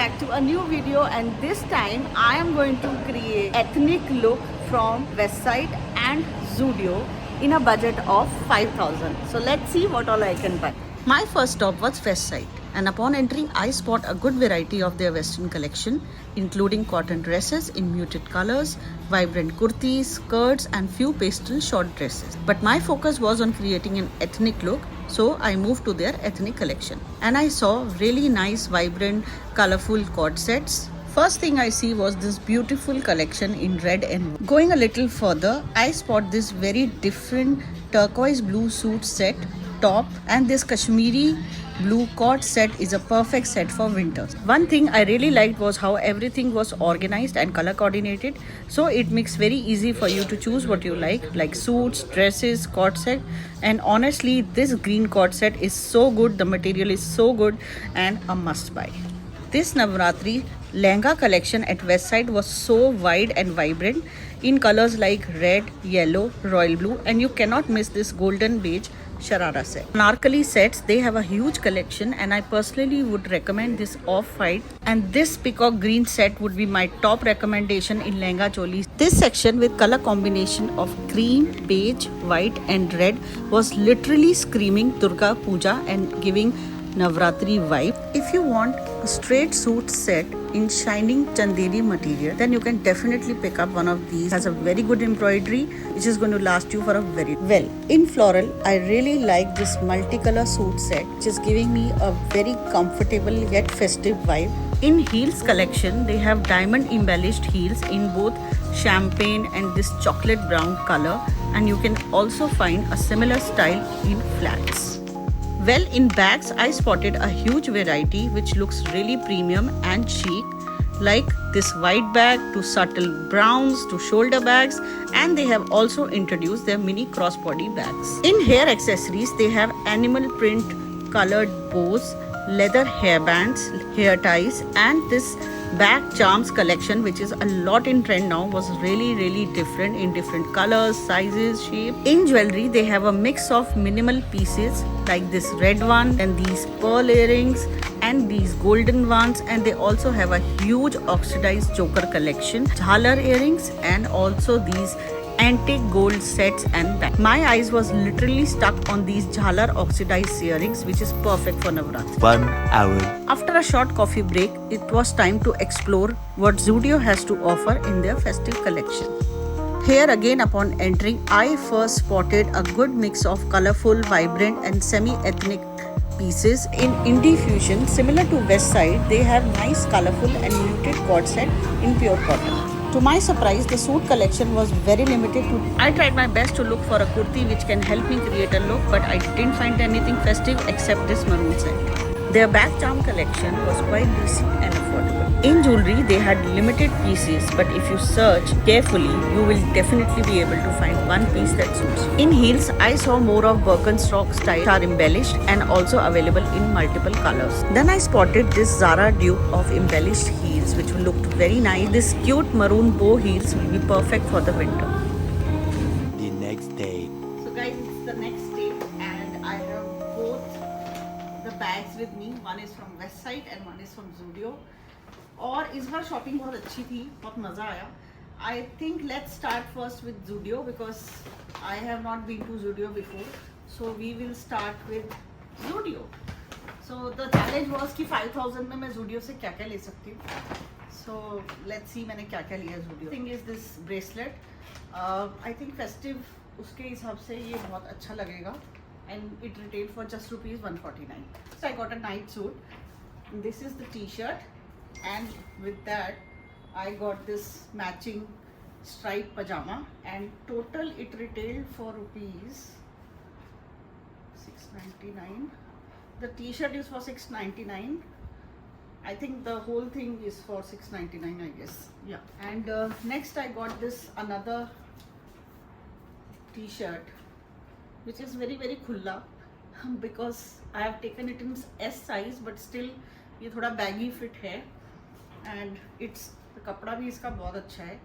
back to a new video, and this time I am going to create ethnic look from Westside and Zudio in a budget of 5,000. So let's see what all I can buy. My first stop was Westside, and upon entering I spot a good variety of their western collection, including cotton dresses in muted colors, vibrant kurtis, skirts and few pastel short dresses. But my focus was on creating an ethnic look, so I moved to their ethnic collection and I saw really nice, vibrant, colorful cord sets. First thing I see was this beautiful collection in red and white. Going a little further, I spot this very different turquoise blue suit set top, and this Kashmiri blue cord set is a perfect set for winters. One thing I really liked was how everything was organized and color coordinated, so it makes very easy for you to choose what you like suits, dresses, cord set. And honestly, this green cord set is so good, the material is so good and a must buy. This Navratri lehenga collection at Westside was so wide and vibrant in colors like red, yellow, royal blue, and you cannot miss this golden beige Sharara set. Anarkali sets, they have a huge collection, and I personally would recommend this off-white, and this peacock green set would be my top recommendation in lehenga cholis. This section with color combination of cream, beige, white and red was literally screaming Durga Puja and giving Navratri vibe. If you want a straight suit set in shining chandeli material, then you can definitely pick up one of these. It has a very good embroidery which is going to last you for a very well. In floral, I really like this multicolor suit set which is giving me a very comfortable yet festive vibe. In heels collection, they have diamond embellished heels in both champagne and this chocolate brown color, and you can also find a similar style in flats. Well, in bags, I spotted a huge variety which looks really premium and chic, like this white bag to subtle browns to shoulder bags, and they have also introduced their mini crossbody bags. In hair accessories, they have animal print colored bows, leather hairbands, hair ties, and this back charms collection, which is a lot in trend now, was really different in different colors, sizes, shape. In jewelry, they have a mix of minimal pieces like this red one and these pearl earrings and these golden ones, and they also have a huge oxidized choker collection, jhalar earrings, and also these antique gold sets and bags. My eyes was literally stuck on these jhalar oxidized earrings, which is perfect for Navratri. 1 hour. After a short coffee break, it was time to explore what Zudio has to offer in their festive collection. Here again, upon entering, I first spotted a good mix of colorful, vibrant and semi-ethnic pieces in indie fusion. Similar to Westside, they have nice colorful and muted cord set in pure cotton. To my surprise, the suit collection was very limited. I tried my best to look for a kurti which can help me create a look, but I didn't find anything festive except this maroon set. Their back charm collection was quite decent and affordable. In jewelry, they had limited pieces, but if you search carefully, you will definitely be able to find one piece that suits you. In heels, I saw more of Birkenstock style, which are embellished and also available in multiple colors. Then I spotted this Zara dupe of embellished heels, which looked very nice. This cute maroon bow heels will be perfect for the winter. The next day. So guys, it's the next day and I have both the bags with me. One is from Westside and one is from Zudio. और इस बार shopping बहुत अच्छी थी, बहुत मज़ा आया. I think let's start first with Zudio because I have not been to Zudio before. So we will start with Zudio. So the challenge was कि 5,000 में मैं Zudio से क्या-क्या ले सकती हूँ. So let's see मैंने क्या-क्या लिया Zudio. Thing is this bracelet. I think festive उसके हिसाब से ये बहुत अच्छा लगेगा. And it retailed for just rupees 149. So I got a night suit. This is the t-shirt, and with that I got this matching striped pajama, and total it retailed for rupees 699. The t-shirt is for 699. I think the whole thing is for 699, I guess. Yeah. And next I got this another t-shirt which is very khulla because I have taken it in S size, but still ये थोड़ा baggy fit है, and it's the कपड़ा भी इसका बहुत अच्छा है,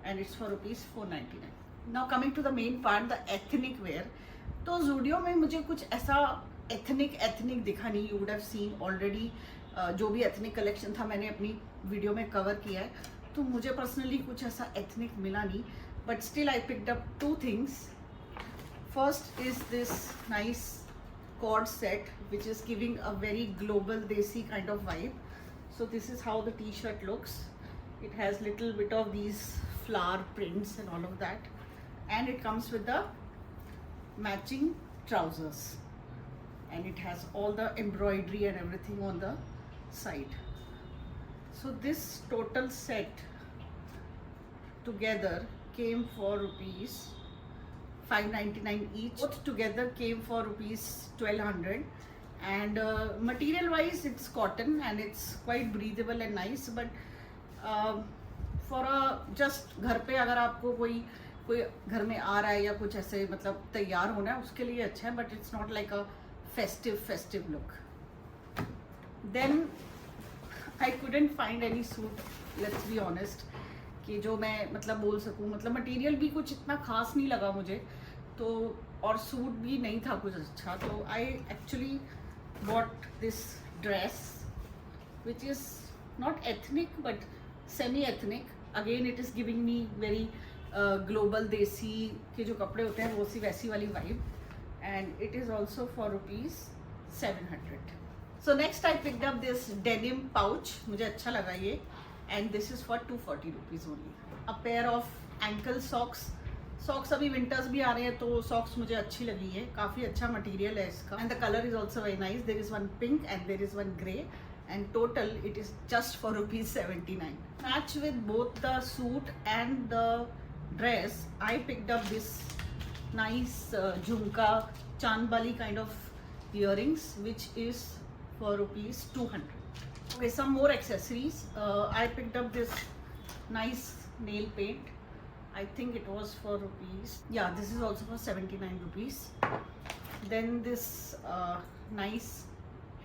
and it's for rupees 499. Now coming to the main part, the ethnic wear. तो Zudio में मुझे कुछ ऐसा ethnic दिखा नहीं. You would have seen already जो भी एथनिक कलेक्शन था मैंने अपनी वीडियो में कवर किया है, तो मुझे पर्सनली कुछ ऐसा एथनिक मिला नहीं, but still I picked up 2 things. First is this nice cord set which is giving a very global desi kind of vibe. So this is how the t-shirt looks. It has little bit of these flower prints and all of that, and it comes with the matching trousers, and it has all the embroidery and everything on the side. So this total set together came for rupees 599 each. Both together came for rupees 1200, and material wise it's cotton and it's quite breathable and nice, but for a just घर पे अगर आपको कोई घर में आ रहा है या कुछ ऐसे मतलब तैयार होना है उसके लिए अच्छा है, but it's not like a festive look. Then I couldn't find any suit, let's be honest, कि जो मैं मतलब बोल सकूँ, मतलब मटेरियल भी कुछ इतना खास नहीं लगा मुझे तो, और सूट भी नहीं था कुछ अच्छा, तो I actually bought this dress which is not ethnic but semi ethnic. Again it is giving me very global देसी के जो कपड़े होते हैं वो सी वैसी वाली vibe, and it is also for rupees 700. So next I picked up this denim pouch, मुझे अच्छा लगा ये, and this is for 240 rupees only. A pair of ankle socks. Socks अभी winters भी आ रहे हैं तो socks मुझे अच्छी लगी है, काफ़ी अच्छा मटेरियल है इसका, and the color is also very nice. There is one pink and there is one grey, and total it is just for rupees 79. Match with both the suit and the dress, I picked up this nice jhumka chandbali kind of earrings which is for rupees 200. Okay, some more accessories. I picked up this nice nail paint. I think it was for rupees. Yeah, this is also for 79 rupees. Then this nice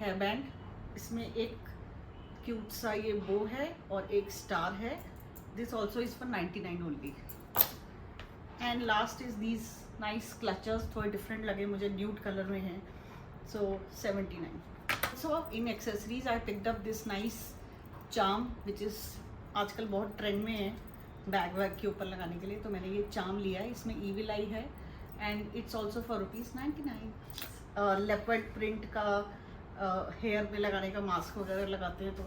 hairband. इसमें एक cute सा ये बो है और एक star है. This also is for 99 only. And last is these nice clutches. थोड़े different लगे मुझे, nude color में हैं. So 79. So in accessories I picked up this nice charm which is आजकल बहुत ट्रेंड में है बैग वैग के ऊपर लगाने के लिए, तो मैंने ये चार्म लिया है. इसमें ईविल आई है and it's also for rupees 99. Leopard print का हेयर में लगाने का मास्क वगैरह लगाते हैं तो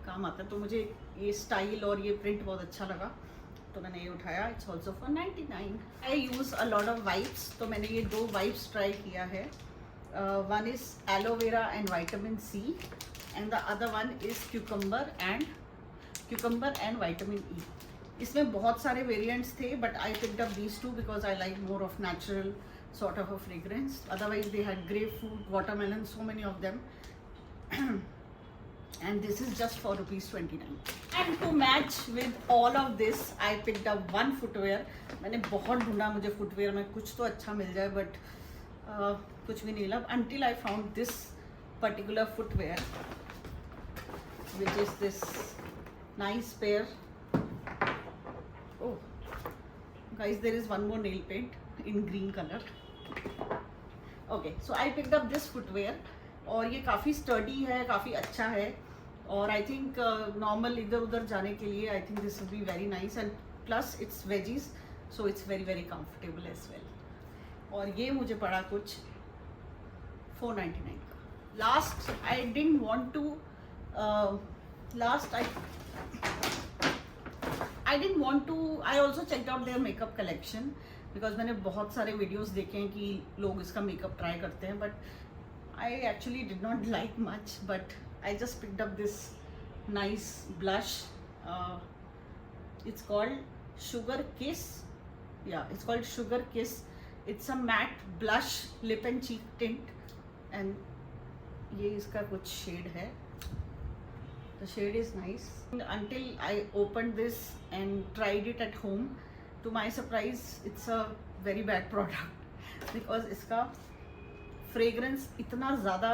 काम आता है, तो मुझे ये स्टाइल और ये प्रिंट बहुत अच्छा लगा तो मैंने ये उठाया. It's also for 99. I use a lot of wipes, तो मैंने ये 2 वाइप्स ट्राई किया है. One is aloe vera and vitamin C, and the other one is cucumber and vitamin E. इसमें बहुत सारे variants थे, but I picked up these 2 because I like more of natural sort of a fragrance. Otherwise they had grapefruit, watermelon, so many of them. And this is just for rupees 29. And to match with all of this, I picked up one footwear. मैंने बहुत ढूंढा मुझे footwear में कुछ तो अच्छा मिल जाए, but कुछ भी नहीं लगा until I found this particular footwear, which is this nice pair. Oh guys, there is one more nail paint in green color. Okay, so I picked up this footwear और ये काफ़ी sturdy है, काफ़ी अच्छा है, और I think normal इधर उधर जाने के लिए I think this will be very nice, and plus it's veggies so it's very very comfortable as well. और ये मुझे पड़ा कुछ 499 का. Last I didn't want to I also checked out their makeup collection, because मैंने बहुत सारे videos देखे हैं कि लोग इसका मेकअप ट्राई करते हैं, but I actually did not like much, but I just picked up this nice blush. It's called sugar किस. Yeah, it's called Sugar Kiss. It's a matte blush lip and cheek tint, and ये इसका कुछ shade है. The shade is nice. Until I opened this and tried it at home, to my surprise, it's a very bad product because इसका fragrance इतना ज़्यादा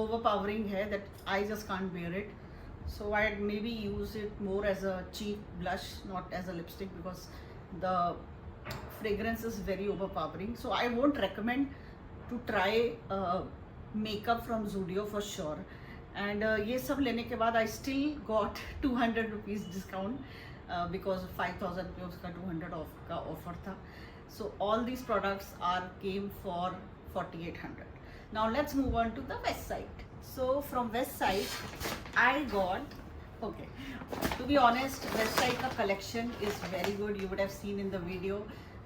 overpowering है that I just can't bear it. So I'd maybe use it more as a cheek blush, not as a lipstick, because the fragrance is very overpowering. So I won't recommend to try makeup from Zudio for sure. And ये सब लेने के बाद I still got 200 rupees discount because 5000 पे उसका 200 ऑफ का offer था. So all these products are came for 4800. Now let's move on to the Westside. So from Westside I got, okay, to be honest, west side ka collection is very good. You would have seen in the video,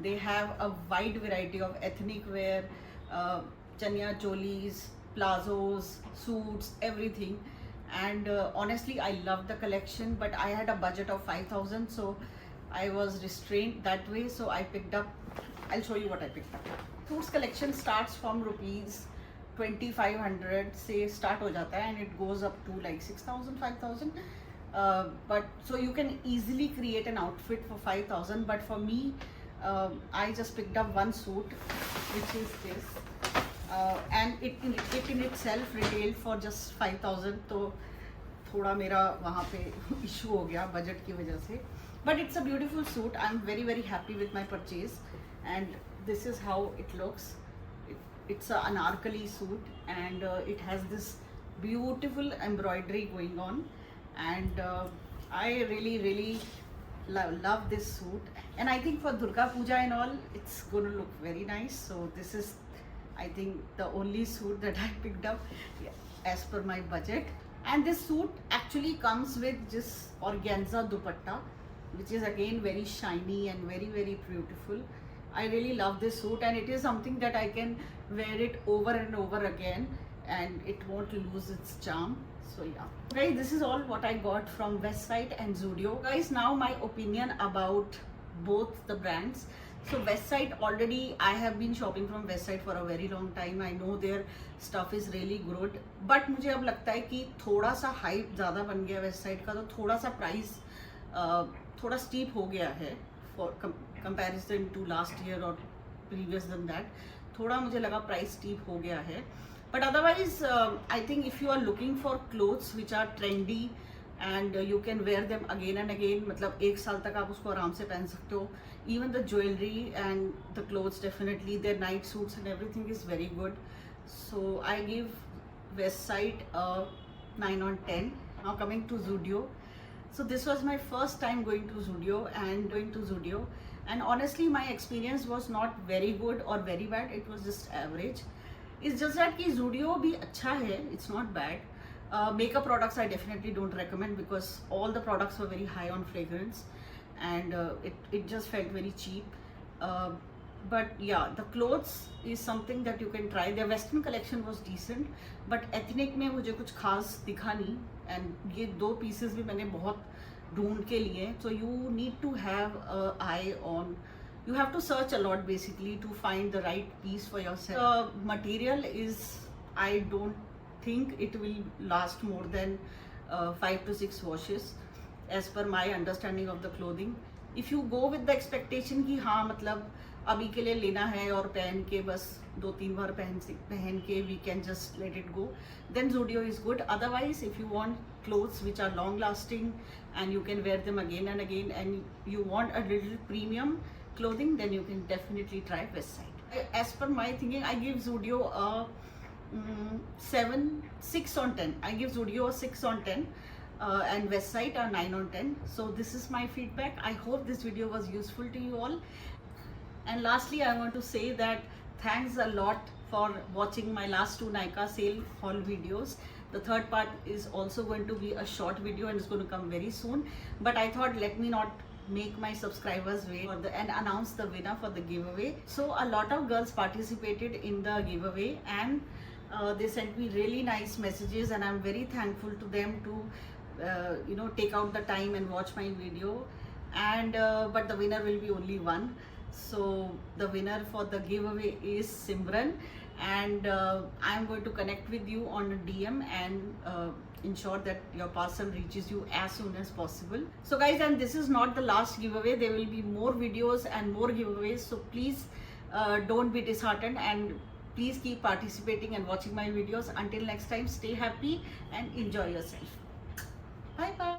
they have a wide variety of ethnic wear, chanya cholis, plazos, suits, everything. And honestly, I love the collection, but I had a budget of 5000, so I was restrained that way. So I picked up, I'll show you what I picked up. Suits collection starts from rupees 2500 से start हो जाता है, and it goes up to like 6000, 5000. But so you can easily create an outfit for 5000, but for me, I just picked up one suit, which is this, and it in itself retailed for just 5000. तो थोड़ा मेरा वहाँ पे issue हो गया budget की वजह से, but it's a beautiful suit. I'm very happy with my purchase, and this is how it looks. It's a anarkali suit, and it has this beautiful embroidery going on, and I really love this suit, and I think for Durga Puja and all, it's going to look very nice. So this is, I think, the only suit that I picked up as per my budget. And this suit actually comes with just organza dupatta, which is again very shiny and very beautiful. I really love this suit, and it is something that I can wear it over and over again, and it won't lose its charm. So yeah, guys, this is all what I got from Westside and Zudio. Guys, now my opinion about both the brands. So Westside, already I have been shopping from Westside for a very long time. I know their stuff is really good, but मुझे अब लगता है कि थोड़ा सा hype ज़्यादा बन गया Westside का, तो थोड़ा सा प्राइस थोड़ा स्टीप हो गया है for comparison to last year or previous than that. थोड़ा मुझे लगा प्राइस स्टीप हो गया है. But otherwise, I think if you are looking for clothes which are trendy and you can wear them again and again, मतलब एक साल तक आप उसको आराम से पहन सकते हो. Even the jewelry and the clothes, definitely their night suits and everything is very good. So I give Westside a 9 on 10. Now coming to Zudio. So this was my first time going to Zudio, and honestly my experience was not very good or very bad. It was just average. It's just that कि Zudio भी अच्छा है, it's not bad. Makeup products I definitely don't recommend because all the products were very high on fragrance, and it just felt very cheap. But yeah, the clothes is something that you can try. Their western collection was decent, but ethnic में मुझे कुछ खास दिखा नहीं, and ये दो pieces भी मैंने बहुत ढूंढ के लिए. So you need to have an eye on. You have to search a lot basically to find the right piece for yourself. The material is, I don't think it will last more than 5 to 6 washes as per my understanding of the clothing. If you go with the expectation कि हाँ मतलब अभी के लिए लेना है और पहन के बस 2-3 बार पहन के we can just let it go, then Zudio is good. Otherwise, if you want clothes which are long lasting and you can wear them again and again, and you want a little premium clothing, then you can definitely try Westside. As per my thinking, I give Zudio a 6 on 10. I give Zudio a 6 on 10 and Westside a 9 on 10. So this is my feedback. I hope this video was useful to you all. And lastly, I want to say that thanks a lot for watching my last 2 Nykaa sale haul videos. The third part is also going to be a short video and it's going to come very soon. But I thought, let me not make my subscribers wait and announce the winner for the giveaway. So a lot of girls participated in the giveaway, and they sent me really nice messages, and I'm very thankful to them to take out the time and watch my video. And but the winner will be only one. So the winner for the giveaway is Simran, and I'm going to connect with you on a DM and ensure that your parcel reaches you as soon as possible. So guys, and this is not the last giveaway. There will be more videos and more giveaways, so please don't be disheartened, and please keep participating and watching my videos. Until next time, stay happy and enjoy yourself. Bye bye.